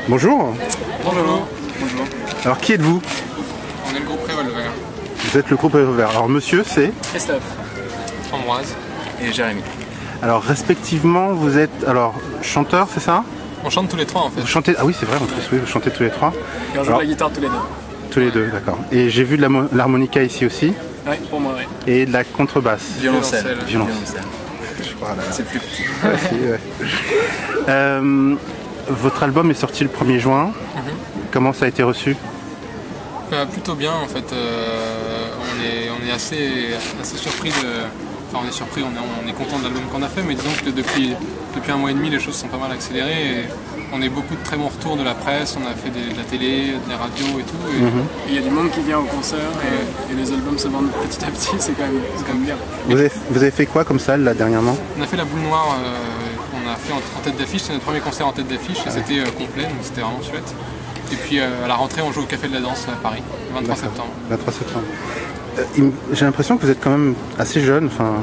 Bonjour. Bonjour. Bonjour. Alors qui êtes-vous? On est le groupe Revolver. Vous êtes le groupe Revolver. Alors monsieur c'est? Christophe. Ambroise. Et Jérémy. Alors respectivement vous êtes alors chanteur, c'est ça? On chante tous les trois en fait. Vous chantez? Ah oui c'est vrai, en plus oui, vous chantez tous les trois. Et on joue de la guitare tous les deux. Tous les deux, d'accord. Et j'ai vu de l'harmonica ici aussi. Oui, pour moi, oui. Et de la contrebasse. Violoncelle. Violoncelle. Je crois là. C'est plus petit. Votre album est sorti le 1er juin. Comment ça a été reçu? Plutôt bien en fait. On est assez surpris de. Enfin on est surpris, on est content de l'album qu'on a fait, mais disons que depuis un mois et demi les choses sont pas mal accélérées et on a beaucoup de très bons retours de la presse, on a fait de la télé, de la radio et tout. Et il y a du monde qui vient au concert et les albums se vendent petit à petit, c'est quand même bien. Vous avez fait quoi comme salle là dernièrement? On a fait la Boule Noire, on a fait en tête d'affiche, c'est notre premier concert en tête d'affiche et c'était complet, donc c'était vraiment chouette. Et puis à la rentrée on joue au Café de la Danse à Paris, le 23 septembre. 23 septembre. J'ai l'impression que vous êtes quand même assez jeune. Enfin,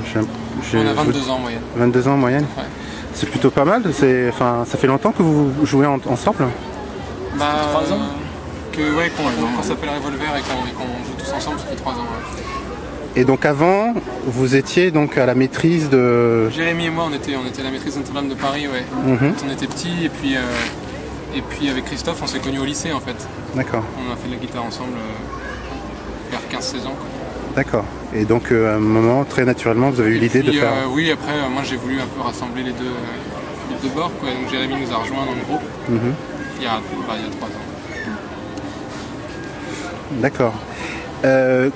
on a 22 ans en moyenne. 22 ans en moyenne. Ouais. C'est plutôt pas mal. Ça fait longtemps que vous jouez ensemble? 3 ans. Qu'on s'appelle Revolver et qu'on joue tous ensemble, ça fait 3 ans. Ouais. Et donc avant, vous étiez donc à la maîtrise de... Jérémy et moi, on était à la maîtrise Notre-Dame de Paris, ouais. Quand on était petits, et puis avec Christophe, on s'est connus au lycée en fait. D'accord. On a fait de la guitare ensemble vers 15-16 ans. D'accord. Et donc à un moment, très naturellement, vous avez eu l'idée de faire... Oui, après, moi j'ai voulu un peu rassembler les deux bords, quoi. Donc Jérémy nous a rejoints dans le groupe il y a 3 ans. D'accord.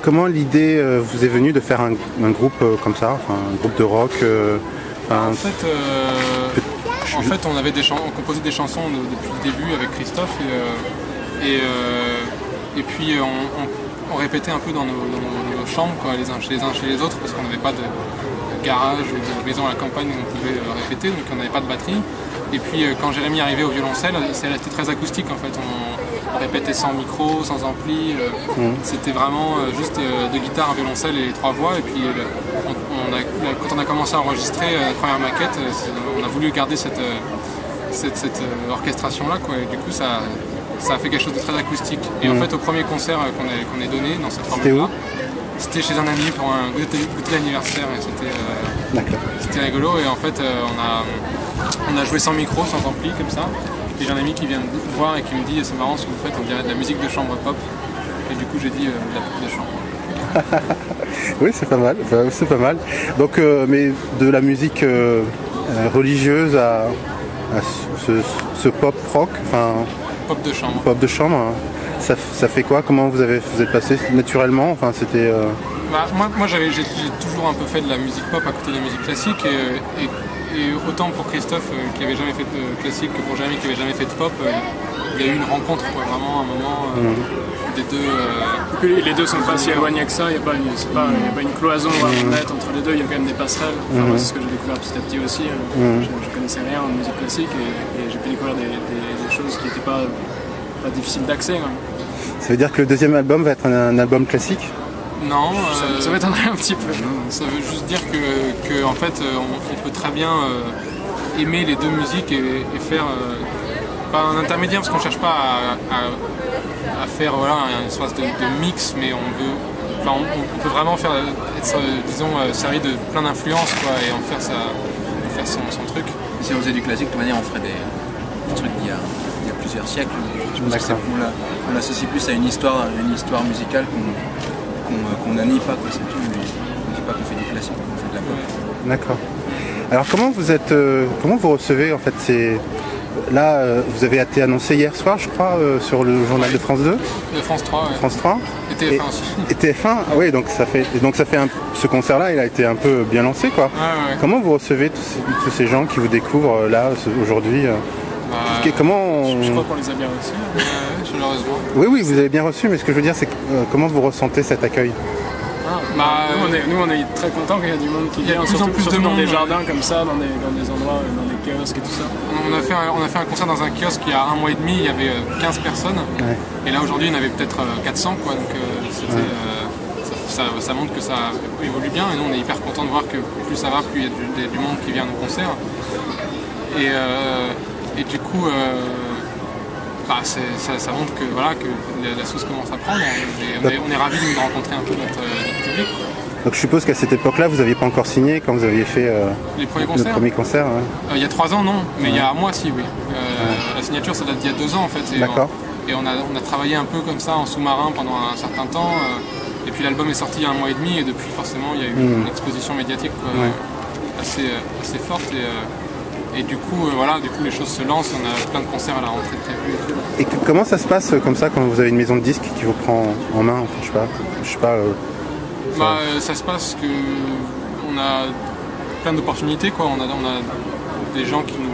Comment l'idée vous est venue de faire un groupe comme ça, un groupe de rock En fait, on composait des chansons depuis le début avec Christophe et puis on répétait un peu dans nos chambres, quoi, les uns chez les autres, parce qu'on n'avait pas de garage ou de maison à la campagne où on pouvait répéter, donc on n'avait pas de batterie. Et puis quand Jérémy arrivait au violoncelle, c'est resté très acoustique en fait. On répétait sans micro, sans ampli. C'était vraiment juste de guitare, un violoncelle et les 3 voix. Et puis quand on a commencé à enregistrer la première maquette, on a voulu garder cette orchestration là, quoi. Et du coup ça a fait quelque chose de très acoustique. Et en fait au premier concert qu'on ait donné dans cette formule-là, c'était chez un ami pour un goûter d'anniversaire et c'était rigolo. Et en fait on a joué sans micro, sans ampli comme ça. Et j'ai un ami qui vient me voir et qui me dit c'est marrant ce que vous faites, on dirait de la musique de chambre pop. Et du coup j'ai dit la pop de chambre. Oui c'est pas mal, c'est pas mal. Donc mais de la musique religieuse à ce pop rock, enfin pop de chambre. Pop de chambre. Ça fait quoi? Comment vous êtes passé naturellement? Enfin c'était. Moi j'ai toujours un peu fait de la musique pop à côté de la musique classique et autant pour Christophe qui avait jamais fait de classique que pour Jérémy qui avait jamais fait de pop, il y a eu une rencontre, quoi, vraiment un moment des deux. Les deux sont pas si éloignés que ça, il n'y a pas une cloison nette entre les deux, il y a quand même des passerelles. Enfin, moi, c'est ce que j'ai découvert petit à petit aussi. Je connaissais rien en musique classique et j'ai pu découvrir des choses qui n'étaient pas difficiles d'accès. Ça veut dire que le deuxième album va être un album classique? Non, ça m'étonnerait un petit peu. Ça veut juste dire que en fait, on peut très bien aimer les deux musiques et faire pas un intermédiaire parce qu'on cherche pas à faire une espèce de mix, mais on peut vraiment être disons servi de plein d'influences, quoi, et en faire son truc. Si on faisait du classique, de toute manière, on ferait des trucs d'il y a plusieurs siècles. Je pense qu'on l'associe plus à une histoire musicale qu'on n'annie pas, quoi, c'est tout. Mais on ne dit pas qu'on fait du classique, qu'on fait de la pop. D'accord. Alors comment vous recevez en fait là vous avez été annoncé hier soir je crois sur le journal de France 2. De France 3, ouais. France 3. Et TF1 aussi. Et TF1, oui, donc ça fait ce concert-là, il a été un peu bien lancé, quoi. Ouais. Comment vous recevez tous ces gens qui vous découvrent là aujourd'hui? Comment Je crois qu'on les a bien reçus. Chaleureusement. Oui, vous avez bien reçu, mais ce que je veux dire, c'est comment vous ressentez cet accueil? Nous on est très contents qu'il y ait du monde qui vient, surtout dans des jardins comme ça, dans des endroits, dans des kiosques et tout ça. On a fait un concert dans un kiosque il y a 1 mois et demi, il y avait 15 personnes. Et là aujourd'hui il y en avait peut-être 400, quoi, donc ça montre que ça évolue bien, et nous on est hyper contents de voir que plus ça va, plus il y a du monde qui vient à nos concerts. Et du coup bah, ça montre que, voilà, que la sauce commence à prendre. On est ravis de rencontrer un peu notre public. Donc je suppose qu'à cette époque-là, vous n'aviez pas encore signé quand vous aviez fait les premiers le concerts. premier concert. Il y a 3 ans, non, mais il y a un mois, si, oui. La signature, ça date d'il y a 2 ans, en fait. D'accord. Et on a travaillé un peu comme ça en sous-marin pendant un certain temps. Et puis l'album est sorti il y a 1 mois et demi, et depuis, forcément, il y a eu une exposition médiatique assez forte. Et du coup, les choses se lancent. On a plein de concerts à la rentrée prévus. Et comment ça se passe comme ça quand vous avez une maison de disques qui vous prend en main? Je sais pas. Ça se passe que on a plein d'opportunités, quoi. On a des gens qui nous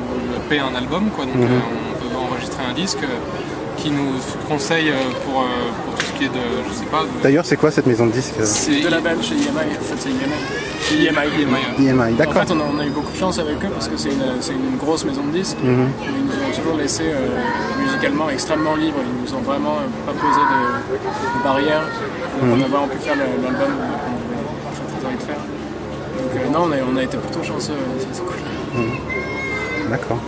paient un album, quoi. Donc on peut enregistrer un disque, qui nous conseillent pour tout ce qui est de, je sais pas. D'ailleurs, c'est quoi cette maison de disques? C'est de label chez EMI. En fait, c'est EMI. EMI, d'accord. En fait, on a eu beaucoup de chance avec eux parce que c'est une grosse maison de disques. Ils nous ont toujours laissé musicalement extrêmement libres. Ils nous ont vraiment pas posé de barrières. Donc on a vraiment pu faire l'album qu'on avait très envie de faire. Donc non, on a été plutôt chanceux. C'est cool. D'accord.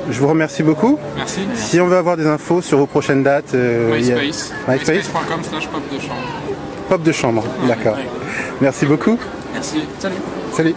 Je vous remercie beaucoup. Merci. Si on veut avoir des infos sur vos prochaines dates, MySpace.com/pop de chambre. Pop de chambre, d'accord. Ouais. Merci beaucoup. Merci. Salut. Salut.